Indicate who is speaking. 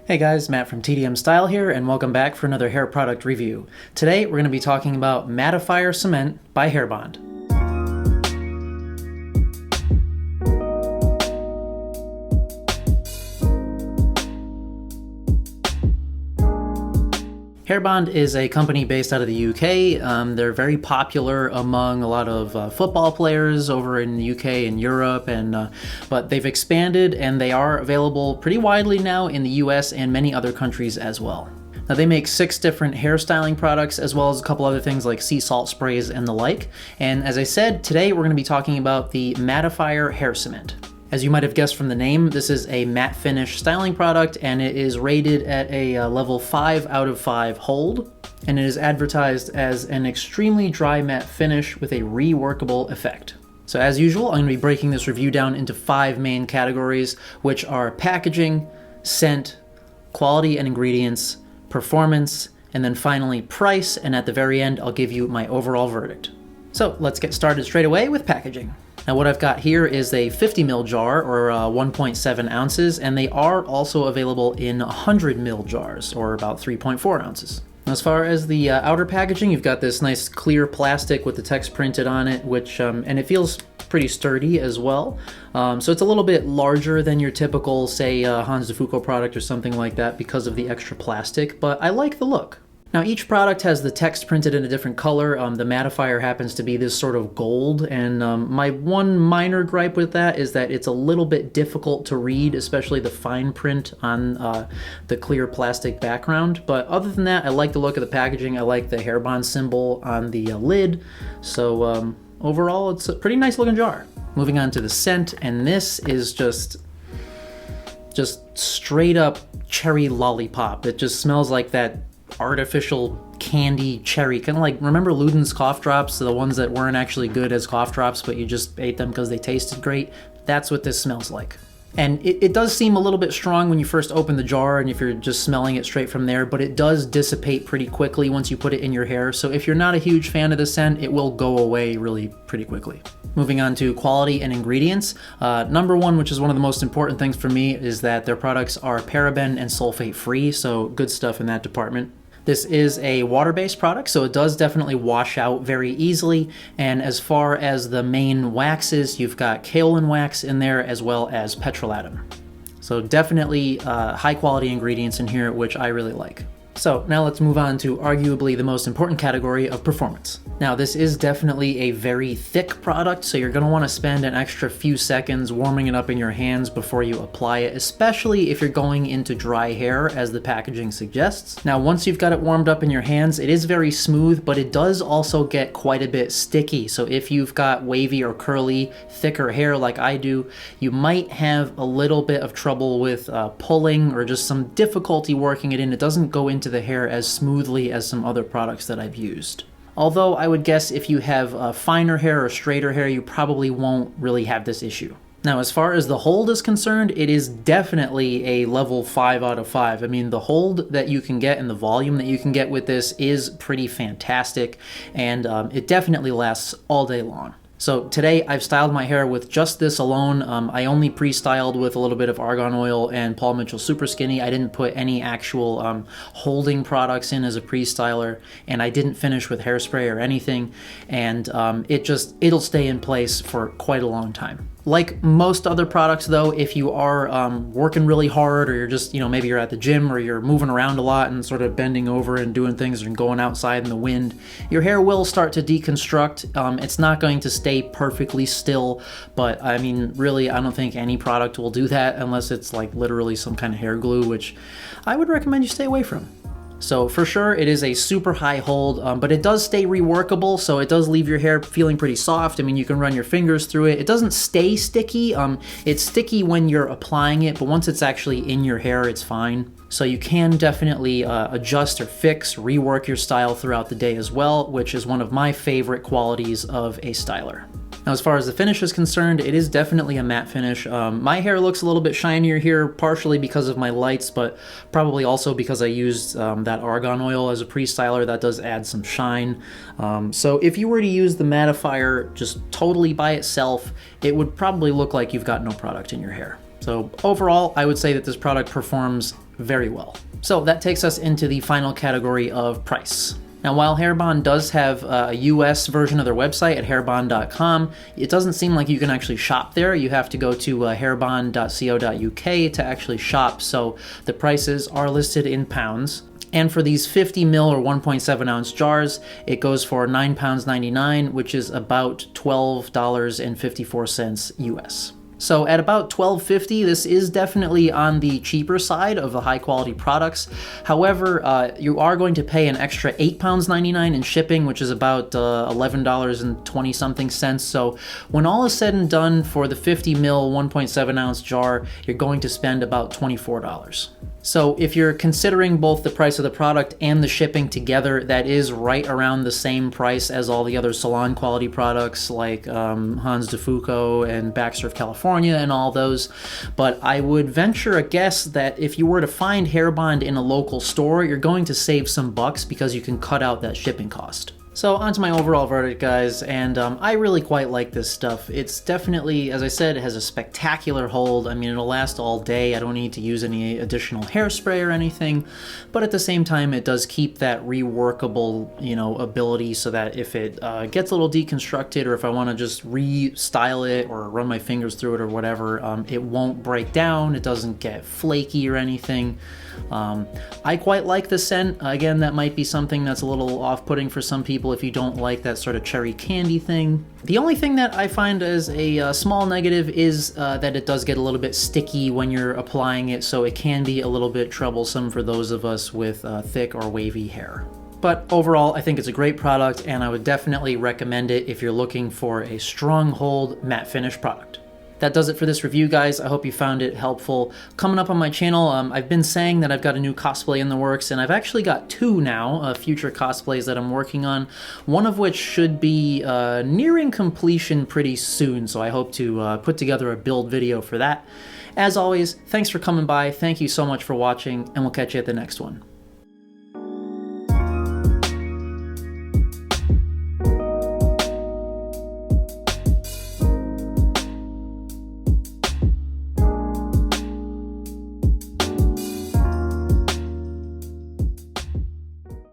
Speaker 1: Hey guys, Matt from TDM Style here, and welcome back for another hair product review. Today we're going to be talking about Mattifier Cement by Hairbond. Hairbond is a company based out of the UK. They're very popular among a lot of football players over in the UK and Europe, but they've expanded and they are available pretty widely now in the US and many other countries as well. Now they make 6 different hairstyling products as well as a couple other things like sea salt sprays and the like. And as I said, today we're going to be talking about the Mattifier Hair Cement. As you might have guessed from the name, this is a matte finish styling product and it is rated at a level 5 out of 5 hold, and it is advertised as an extremely dry matte finish with a reworkable effect. So as usual, I'm going to be breaking this review down into 5 main categories, which are packaging, scent, quality and ingredients, performance, and then finally price, and at the very end I'll give you my overall verdict. So let's get started straight away with packaging. Now what I've got here is a 50 ml jar, or 1.7 ounces, and they are also available in 100 ml jars, or about 3.4 ounces. As far as the outer packaging, you've got this nice clear plastic with the text printed on it, which and it feels pretty sturdy as well. So it's a little bit larger than your typical, say, Hans de Fuco product or something like that because of the extra plastic, but I like the look. Now each product has the text printed in a different color. The Mattifier happens to be this sort of gold, and my one minor gripe with that is that it's a little bit difficult to read, especially the fine print on the clear plastic background. But other than that, I like the look of the packaging. I like the Hairbond symbol on the lid. So overall, it's a pretty nice looking jar. Moving on to the scent, and this is just straight up cherry lollipop. It just smells like that artificial candy cherry, kind of like, remember Luden's cough drops, the ones that weren't actually good as cough drops but you just ate them because they tasted great? That's what this smells like. And it does seem a little bit strong when you first open the jar and if you're just smelling it straight from there, but it does dissipate pretty quickly once you put it in your hair. So if you're not a huge fan of the scent, it will go away really pretty quickly. Moving on to quality and ingredients. Number one, which is one of the most important things for me, is that their products are paraben and sulfate free, so good stuff in that department. This is a water-based product, so it does definitely wash out very easily. And as far as the main waxes, you've got kaolin wax in there as well as petrolatum. So definitely high-quality ingredients in here, which I really like. So now let's move on to arguably the most important category of performance. Now this is definitely a very thick product, so you're going to want to spend an extra few seconds warming it up in your hands before you apply it, especially if you're going into dry hair as the packaging suggests. Now once you've got it warmed up in your hands, it is very smooth, but it does also get quite a bit sticky. So if you've got wavy or curly, thicker hair like I do, you might have a little bit of trouble with pulling or just some difficulty working it in. It doesn't go into the hair as smoothly as some other products that I've used. Although I would guess if you have finer hair or straighter hair, you probably won't really have this issue. Now, as far as the hold is concerned, it is definitely a level 5 out of 5. I mean, the hold that you can get and the volume that you can get with this is pretty fantastic, and it definitely lasts all day long. So today I've styled my hair with just this alone. I only pre-styled with a little bit of argan oil and Paul Mitchell Super Skinny. I didn't put any actual holding products in as a pre-styler, and I didn't finish with hairspray or anything, and it'll stay in place for quite a long time. Like most other products though, if you are working really hard, or you're just, maybe you're at the gym or you're moving around a lot and sort of bending over and doing things and going outside in the wind, your hair will start to deconstruct. It's not going to stay perfectly still, but I mean, really, I don't think any product will do that unless it's like literally some kind of hair glue, which I would recommend you stay away from. So for sure, it is a super high hold, but it does stay reworkable, so it does leave your hair feeling pretty soft. I mean, you can run your fingers through it. It doesn't stay sticky. It's sticky when you're applying it, but once it's actually in your hair, it's fine. So you can definitely adjust or fix, rework your style throughout the day as well, which is one of my favorite qualities of a styler. Now, as far as the finish is concerned, it is definitely a matte finish. My hair looks a little bit shinier here, partially because of my lights, but probably also because I used that argan oil as a pre-styler. That does add some shine. So if you were to use the mattifier just totally by itself, it would probably look like you've got no product in your hair. So overall, I would say that this product performs very well. So that takes us into the final category of price. Now, while Hairbond does have a US version of their website at hairbond.com, it doesn't seem like you can actually shop there. You have to go to hairbond.co.uk to actually shop, so the prices are listed in pounds. And for these 50 ml or 1.7 ounce jars, it goes for £9.99, which is about $12.54 US. So at about $12.50, this is definitely on the cheaper side of the high quality products. However, you are going to pay an extra £8.99 in shipping, which is about $11.20 something cents. So when all is said and done, for the 50 ml 1.7 ounce jar, you're going to spend about $24. So if you're considering both the price of the product and the shipping together, that is right around the same price as all the other salon quality products like Hans de Foucault and Baxter of California and all those. But I would venture a guess that if you were to find Hairbond in a local store, you're going to save some bucks because you can cut out that shipping cost. So onto my overall verdict, guys, and I really quite like this stuff. It's definitely, as I said, it has a spectacular hold. I mean, it'll last all day. I don't need to use any additional hairspray or anything, but at the same time, it does keep that reworkable, ability, so that if it gets a little deconstructed, or if I want to just restyle it or run my fingers through it or whatever, it won't break down. It doesn't get flaky or anything. I quite like the scent. Again, that might be something that's a little off-putting for some people if you don't like that sort of cherry candy thing. The only thing that I find as a small negative is that it does get a little bit sticky when you're applying it, so it can be a little bit troublesome for those of us with thick or wavy hair. But overall, I think it's a great product, and I would definitely recommend it if you're looking for a strong hold matte finish product. That does it for this review, guys. I hope you found it helpful. Coming up on my channel, I've been saying that I've got a new cosplay in the works, and I've actually got two now, future cosplays that I'm working on, one of which should be nearing completion pretty soon, so I hope to put together a build video for that. As always, thanks for coming by, thank you so much for watching, and we'll catch you at the next one.